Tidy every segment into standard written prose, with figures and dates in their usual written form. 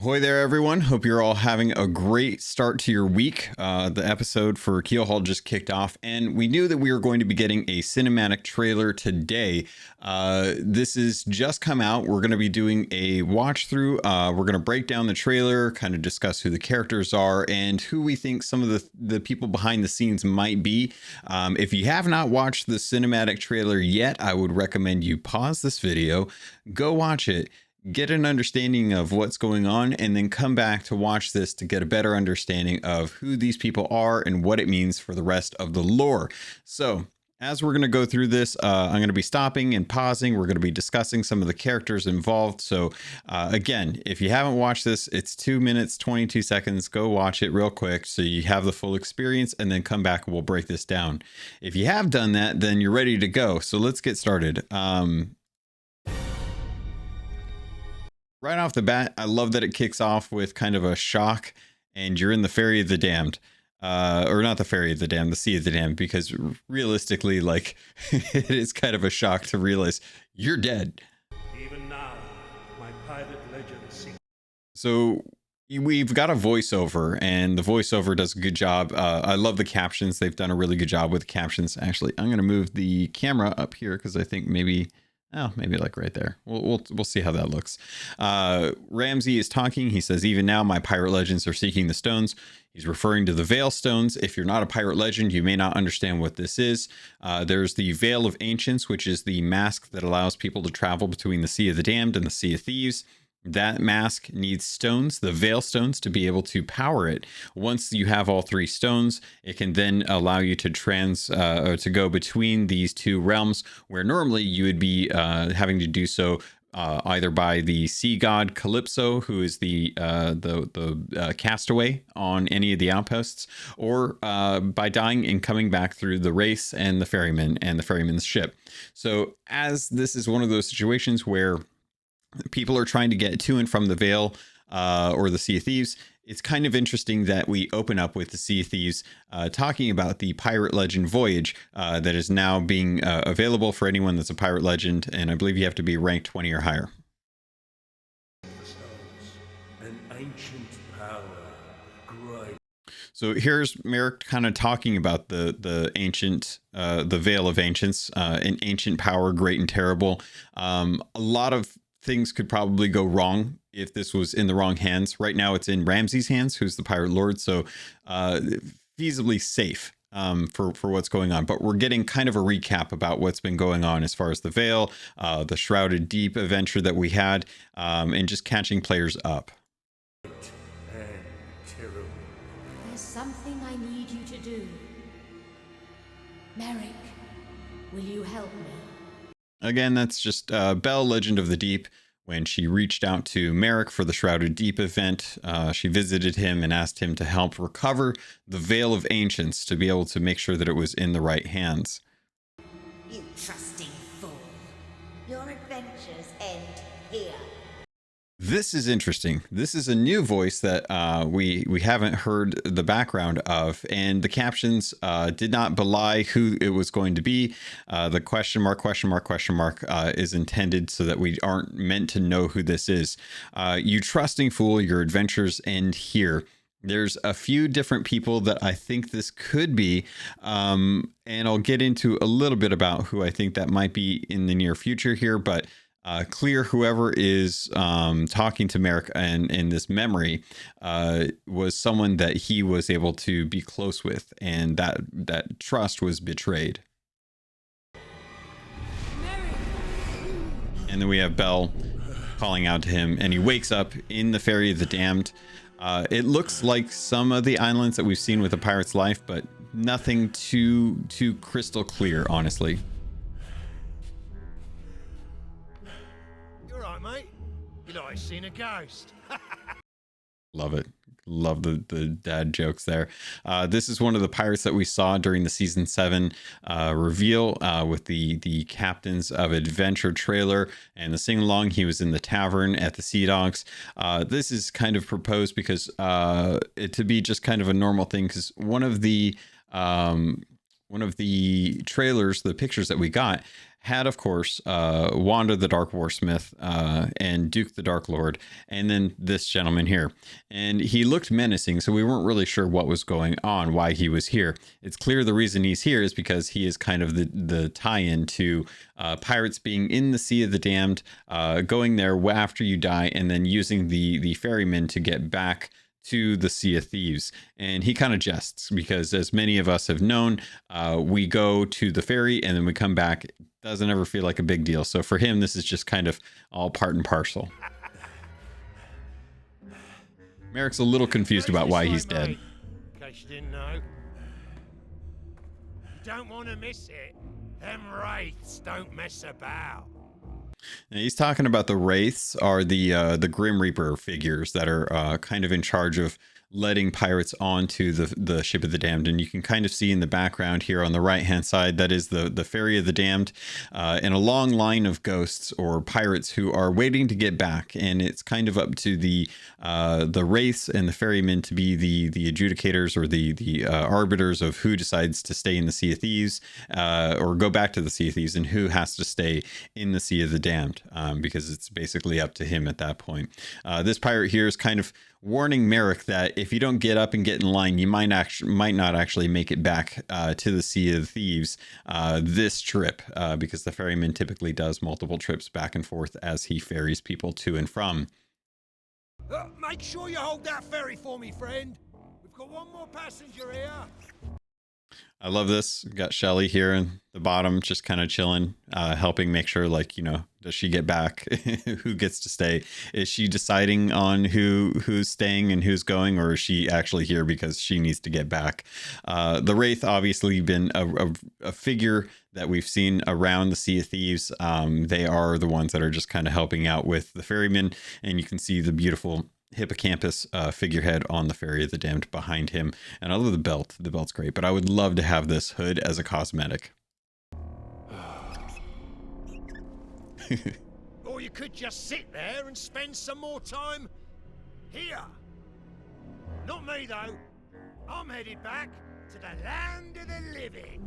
Ahoy there, everyone. Hope you're all having a great start to your week. The episode for Keelhaul just kicked off, and we knew that we were going to be getting a cinematic trailer today. This has just come out. We're going to be doing a watch through. We're going to break down the trailer, kind of discuss who the characters are, and who we think some of the people behind the scenes might be. If you have not watched the cinematic trailer yet, I would recommend you pause this video, go watch it, get an understanding of what's going on, and then come back to watch this to get a better understanding of who these people are and what it means for the rest of the lore. So as we're going to go through this, I'm going to be stopping and pausing. We're going to be discussing some of the characters involved. So again, if you haven't watched this, it's 2 minutes, 22 seconds. Go watch it real quick so you have the full experience, and then come back and we'll break this down. If you have done that, then you're ready to go. So let's get started. Right off the bat, I love that it kicks off with kind of a shock, and you're in the Ferry of the Damned. Or not the Ferry of the Damned, the Sea of the Damned, because realistically, like, it is kind of a shock to realize you're dead. Even now, my pirate legend sings. So we've got a voiceover, and the voiceover does a good job. I love the captions. They've done a really good job with the captions. Actually, I'm going to move the camera up here because I think maybe like right there. We'll see how that looks. Ramsey is talking. He says, even now, my pirate legends are seeking the stones. He's referring to the Veil Stones. If you're not a pirate legend, you may not understand what this is. There's the Veil of Ancients, which is the mask that allows people to travel between the Sea of the Damned and the Sea of Thieves. That mask needs stones, the Veil Stones, to be able to power it. Once you have all three stones, it can then allow you to to go between these two realms, where normally you would be having to do so either by the sea god Calypso, who is the castaway on any of the outposts, or by dying and coming back through the Wraith and the ferryman and the ferryman's ship. So as this is one of those situations where people are trying to get to and from the Veil or the Sea of Thieves, it's kind of interesting that we open up with the Sea of Thieves talking about the pirate legend Voyage that is now being available for anyone that's a pirate legend, and I believe you have to be ranked 20 or higher. An ancient power, great. So here's Merrick kind of talking about the ancient, the Veil of Ancients, an ancient power, great and terrible. A lot of things could probably go wrong if this was in the wrong hands. Right now it's in Ramsey's hands, who's the pirate lord, so feasibly safe for what's going on. But we're getting kind of a recap about what's been going on as far as the Veil, the Shrouded Deep adventure that we had, and just catching players up. And terrible. There's something I need you to do. Merrick, will you help me? Again, that's just Belle, Legend of the Deep. When she reached out to Merrick for the Shrouded Deep event, she visited him and asked him to help recover the Veil of Ancients to be able to make sure that it was in the right hands. You trusting fool. Your adventures end here. This is interesting. This is a new voice that we haven't heard the background of, and the captions did not belie who it was going to be. The question mark is intended so that we aren't meant to know who this is. You trusting fool, your adventures end here. There's a few different people that I think this could be, and I'll get into a little bit about who I think that might be in the near future here, but clear whoever is talking to Merrick and in this memory was someone that he was able to be close with, and that trust was betrayed. And then we have Belle calling out to him, and he wakes up in the Ferry of the Damned. It looks like some of the islands that we've seen with A Pirate's Life, but nothing too crystal clear, honestly. Mate, you know, I seen a ghost. Love it. Love the dad jokes there. This is one of the pirates that we saw during the season 7 reveal with the Captains of Adventure trailer and the sing along. He was in the tavern at the Sea Dogs. This is kind of proposed because it to be just kind of a normal thing, because one of the one of the trailers, the pictures that we got, had, of course, Wanda the Dark Warsmith and Duke the Dark Lord, and then this gentleman here. And he looked menacing, so we weren't really sure what was going on, why he was here. It's clear the reason he's here is because he is kind of the tie-in to pirates being in the Sea of the Damned, going there after you die, and then using the ferryman to get back to the Sea of Thieves. And he kind of jests because, as many of us have known, we go to the ferry and then we come back. It doesn't ever feel like a big deal. So for him, this is just kind of all part and parcel. Merrick's a little confused about why he's dead. In case you didn't know. You don't want to miss it. Them wraiths don't mess about. Now, he's talking about the Wraiths are the Grim Reaper figures that are kind of in charge of letting pirates onto the ship of the damned. And you can kind of see in the background here on the right hand side, that is the ferry of the damned, and a long line of ghosts or pirates who are waiting to get back. And it's kind of up to the Wraiths and the ferrymen to be the adjudicators or the arbiters of who decides to stay in the Sea of Thieves or go back to the Sea of Thieves, and who has to stay in the Sea of the Damned, because it's basically up to him at that point. This pirate here is kind of warning Merrick that if you don't get up and get in line, you might not actually make it back to the Sea of Thieves this trip, because the ferryman typically does multiple trips back and forth as he ferries people to and from. Make sure you hold that ferry for me, friend. We've got one more passenger here. I love this. We've got Shelly here in the bottom, just kind of chilling, helping make sure, like, does she get back? Who gets to stay? Is she deciding on who's staying and who's going, or is she actually here because she needs to get back? The Wraith obviously been a figure that we've seen around the Sea of Thieves. They are the ones that are just kind of helping out with the ferryman, and you can see the beautiful hippocampus figurehead on the ferry of the damned behind him. And I love the belt. The belt's great, but I would love to have this hood as a cosmetic. Or you could just sit there and spend some more time here. Not me, though. I'm headed back to the land of the living.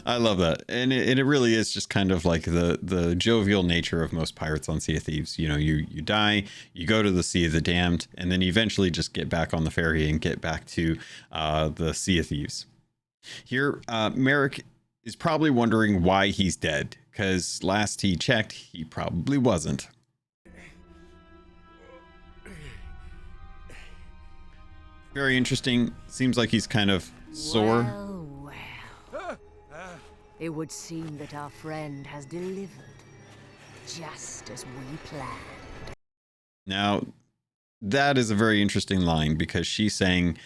I love that. And it really is just kind of like the jovial nature of most pirates on Sea of Thieves. You die, you go to the Sea of the Damned, and then you eventually just get back on the ferry and get back to the Sea of Thieves. Here, Merrick is probably wondering why he's dead, because last he checked, he probably wasn't. Very interesting. Seems like he's kind of sore. Well. It would seem that our friend has delivered, just as we planned. Now, that is a very interesting line, because she's saying,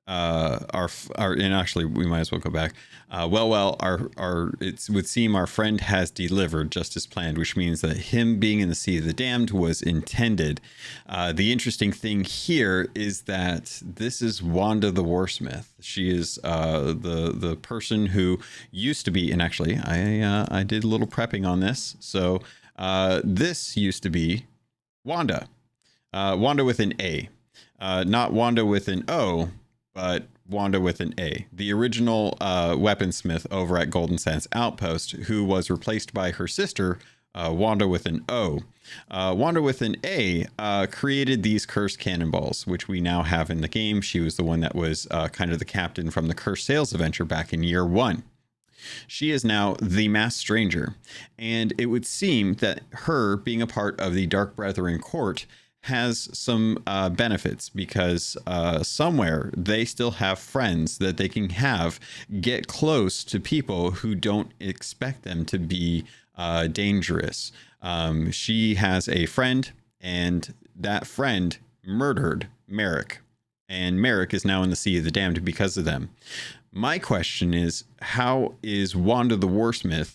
and actually we might as well go back. It would seem our friend has delivered just as planned, which means that him being in the Sea of the Damned was intended. The interesting thing here is that this is Wanda the Warsmith. She is the person who used to be, and actually I did a little prepping on this. So this used to be Wanda. Wanda with an A, not Wanda with an O, but Wanda with an A, the original weaponsmith over at Golden Sands Outpost, who was replaced by her sister, Wanda with an O. Wanda with an A created these cursed cannonballs, which we now have in the game. She was the one that was kind of the captain from the Cursed Sails adventure back in year 1. She is now the Masked Stranger, and it would seem that her being a part of the Dark Brethren court has some benefits, because somewhere they still have friends that they can have get close to people who don't expect them to be dangerous. She has a friend, and that friend murdered Merrick, and Merrick is now in the Sea of the Damned because of them. My question is, how is Wanda the Warsmith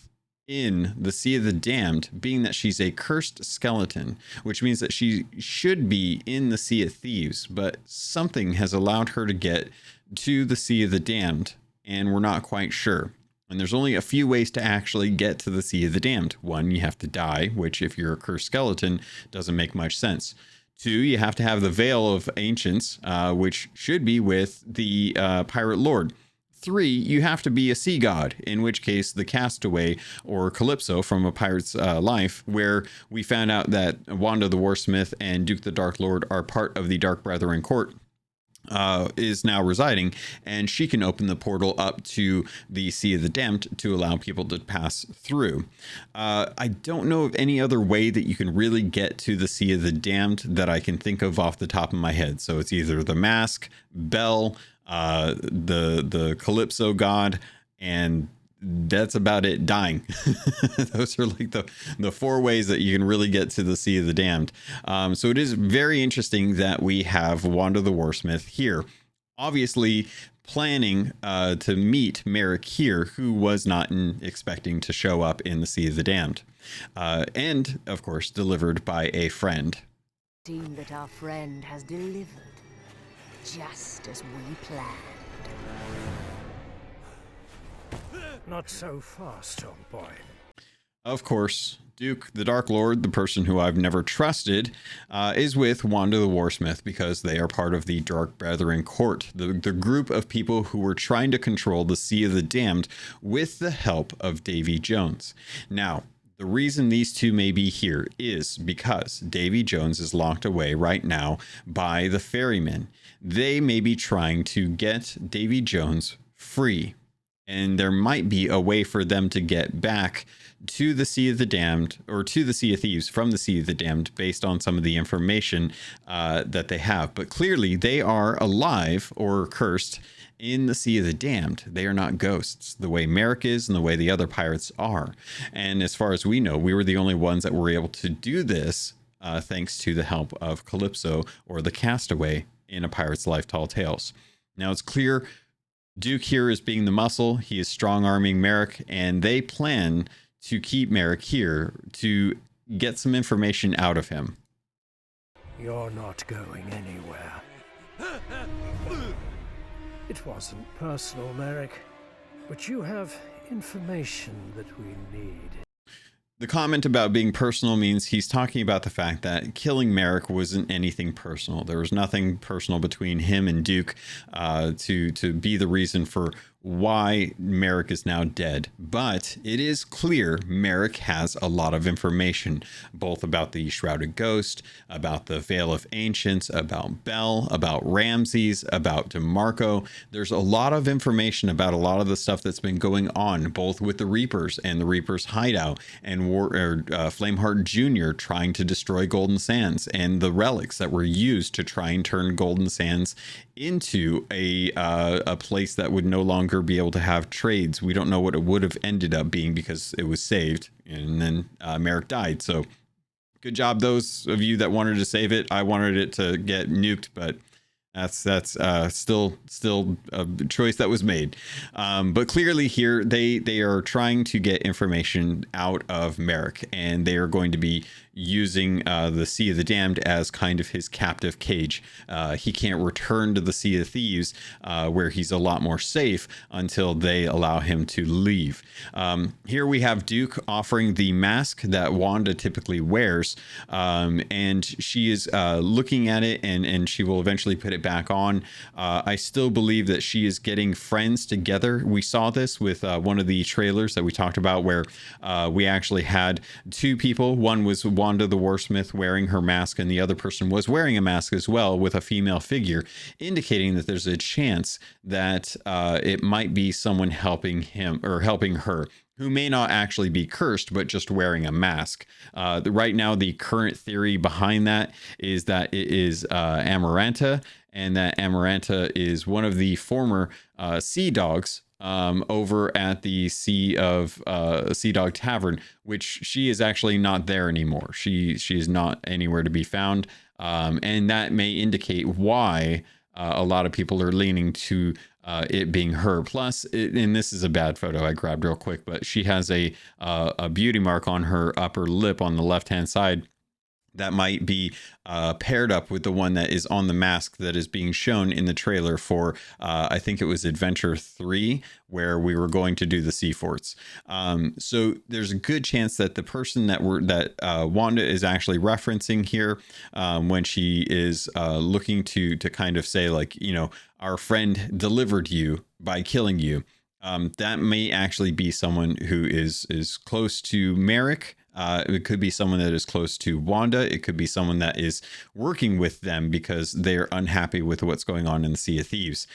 in the Sea of the Damned, being that she's a cursed skeleton, which means that she should be in the Sea of Thieves, but something has allowed her to get to the Sea of the Damned, and we're not quite sure. And there's only a few ways to actually get to the Sea of the Damned. One, you have to die, which if you're a cursed skeleton doesn't make much sense. 2, you have to have the Veil of Ancients, which should be with the Pirate Lord. 3, you have to be a sea god, in which case the Castaway or Calypso from A Pirate's Life, where we found out that Wanda the Warsmith and Duke the Dark Lord are part of the Dark Brethren court, is now residing, and she can open the portal up to the Sea of the Damned to allow people to pass through. I don't know of any other way that you can really get to the Sea of the Damned that I can think of off the top of my head. So it's either the Mask, Bell, the Calypso god, and that's about it. Dying. Those are like the 4 ways that you can really get to the Sea of the Damned. So it is very interesting that we have Wanda the Warsmith here, obviously planning to meet Merrick here, who was not expecting to show up in the Sea of the Damned, and of course delivered by a friend. Seem that our friend has delivered, just as we planned. Not so fast, old boy. Of course, Duke the Dark Lord, the person who I've never trusted, is with Wanda the Warsmith because they are part of the Dark Brethren court, the group of people who were trying to control the Sea of the Damned with the help of Davy Jones. Now, the reason these two may be here is because Davy Jones is locked away right now by the ferrymen. They may be trying to get Davy Jones free, and there might be a way for them to get back to the Sea of the Damned, or to the Sea of Thieves from the Sea of the Damned, based on some of the information that they have. But clearly they are alive or cursed in the Sea of the Damned. They are not ghosts the way Merrick is and the way the other pirates are. And as far as we know, we were the only ones that were able to do this thanks to the help of Calypso, or the Castaway, in A Pirate's Life Tall Tales. Now it's clear Duke here is being the muscle. He is strong-arming Merrick, and they plan to keep Merrick here to get some information out of him. You're not going anywhere. It wasn't personal, Merrick, but you have information that we need. The comment about being personal means he's talking about the fact that killing Merrick wasn't anything personal. There was nothing personal between him and Duke to be the reason for why Merrick is now dead. But it is clear Merrick has a lot of information, both about the Shrouded Ghost, about the Veil of Ancients, about Bell, about Ramses, about DeMarco. There's a lot of information about a lot of the stuff that's been going on, both with the Reapers and the Reapers' hideout, and Flameheart Jr. trying to destroy Golden Sands, and the relics that were used to try and turn Golden Sands into a place that would no longer be able to have trades. We don't know what it would have ended up being because it was saved, and then Merrick died. So good job, those of you that wanted to save it. I wanted it to get nuked, but that's still a choice that was made. But clearly here they are trying to get information out of Merrick, and they are going to be using the Sea of the Damned as kind of his captive cage. He can't return to the Sea of Thieves, where he's a lot more safe, until they allow him to leave. Here we have Duke offering the mask that Wanda typically wears, and she is looking at it, and she will eventually put it back on. I still believe that she is getting friends together. We saw this with one of the trailers that we talked about, where we actually had 2 people. One was Wanda the Warsmith wearing her mask, and the other person was wearing a mask as well with a female figure, indicating that there's a chance that it might be someone helping him or helping her, who may not actually be cursed, but just wearing a mask. Right now, the current theory behind that is that it is Amaranta, and that Amaranta is one of the former sea dogs over at the Sea Dog Tavern, which she is actually not there anymore. She is not anywhere to be found, and that may indicate why a lot of people are leaning to it being her. Plus, and this is a bad photo I grabbed real quick, but she has a beauty mark on her upper lip on the left hand side that might be paired up with the one that is on the mask that is being shown in the trailer for, I think it was Adventure 3, where we were going to do the sea forts. So there's a good chance that the person that Wanda is actually referencing here, when she is looking to kind of say, like, you know, our friend delivered you by killing you. That may actually be someone who is close to Merrick. It could be someone that is close to Wanda. It could be someone that is working with them because they're unhappy with what's going on in the Sea of Thieves.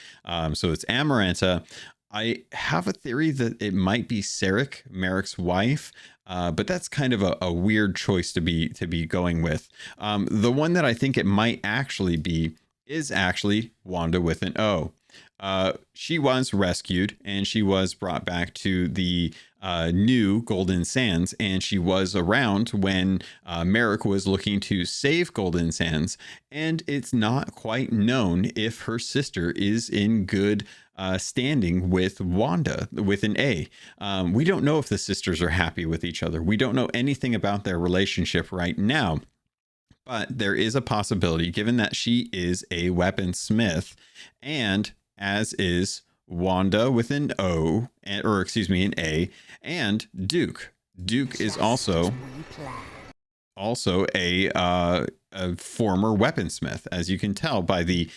So it's Amaranta. I have a theory that it might be Sarek, Merrick's wife, but that's kind of a weird choice to be going with. The one that I think it might actually be is actually Wanda with an O. She was rescued and she was brought back to the new Golden Sands, and she was around when Merrick was looking to save Golden Sands, and it's not quite known if her sister is in good standing with Wanda with an A. We don't know if the sisters are happy with each other. We don't know anything about their relationship right now. But there is a possibility, given that she is a weaponsmith, and as is Wanda with an O, or excuse me, an A, and Duke. Duke is also a former weaponsmith, as you can tell by the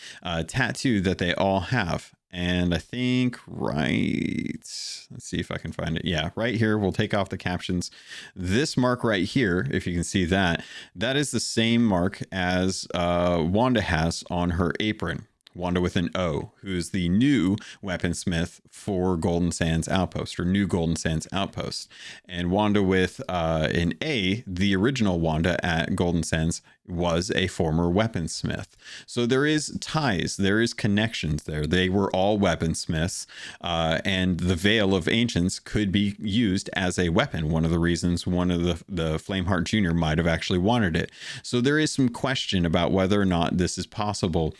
tattoo that they all have. And I think let's see if I can find it. Yeah, right here. We'll take off the captions. This mark right here, if you can see that, that is the same mark as Wanda has on her apron. Wanda with an O, who's the new weaponsmith for Golden Sands Outpost, or new Golden Sands Outpost. And Wanda with an A, the original Wanda at Golden Sands, was a former weaponsmith. So there is ties, there is connections there. They were all weaponsmiths, and the Veil of Ancients could be used as a weapon. One of the reasons one of the Flameheart Jr. might have actually wanted it. So there is some question about whether or not this is possible,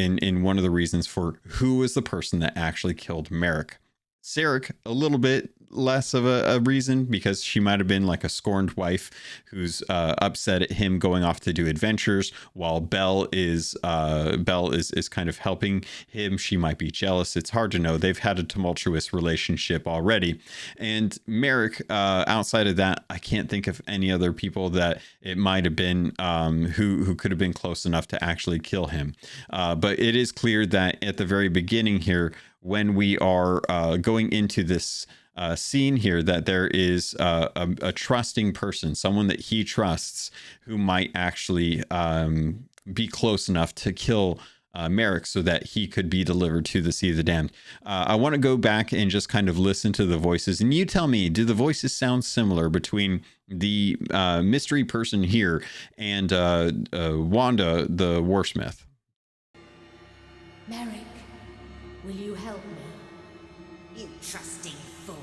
in one of the reasons for who is the person that actually killed Merrick. Sarek, a little bit less of a reason, because she might have been like a scorned wife who's upset at him going off to do adventures while Belle is kind of helping him. She might be jealous. It's hard to know. They've had a tumultuous relationship already. And Merrick, outside of that, I can't think of any other people that it might have been who could have been close enough to actually kill him. But it is clear that at the very beginning here, when we are going into this scene here, that there is a trusting person, someone that he trusts, who might actually be close enough to kill Merrick so that he could be delivered to the Sea of the Damned. I want to go back and just kind of listen to the voices, and you tell me, do the voices sound similar between the mystery person here and Wanda the Warsmith? Merrick, will you help me? You trusting fool.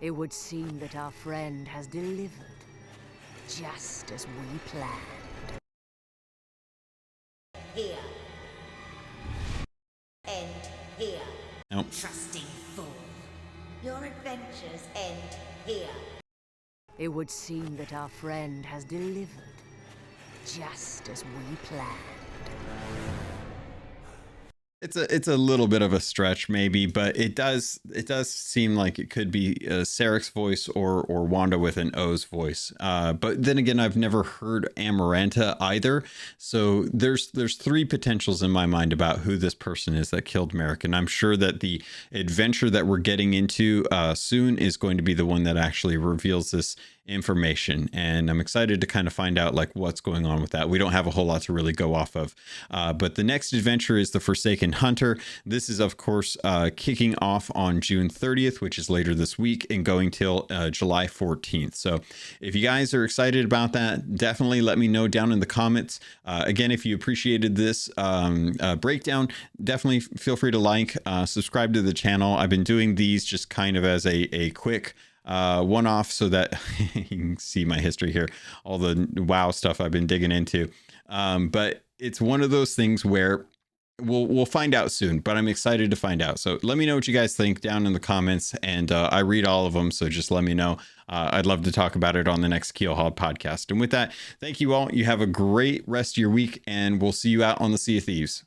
It would seem that our friend has delivered, just as we planned. Here. And here. Nope. Trusting fool. Your adventures end here. It would seem that our friend has delivered, just as we planned. It's a little bit of a stretch, maybe, but it does seem like it could be Sarek's voice or Wanda with an O's voice. But then again, I've never heard Amaranta either. So there's three potentials in my mind about who this person is that killed Merrick, and I'm sure that the adventure that we're getting into soon is going to be the one that actually reveals this information, and I'm excited to kind of find out like what's going on with that. We don't have a whole lot to really go off of, but the next adventure is the Forsaken Hunter. This is of course kicking off on June 30th, which is later this week, and going till July 14th. So if you guys are excited about that, definitely let me know down in the comments. Again, if you appreciated this breakdown, definitely feel free to like, subscribe to the channel. I've been doing these just kind of as a quick one-off so that you can see my history here, all the WoW stuff I've been digging into. But it's one of those things where we'll find out soon, but I'm excited to find out. So let me know what you guys think down in the comments, and I read all of them, so just let me know. I'd love to talk about it on the next Keelhauled podcast. And with that, thank you all. You have a great rest of your week, and we'll see you out on the Sea of Thieves.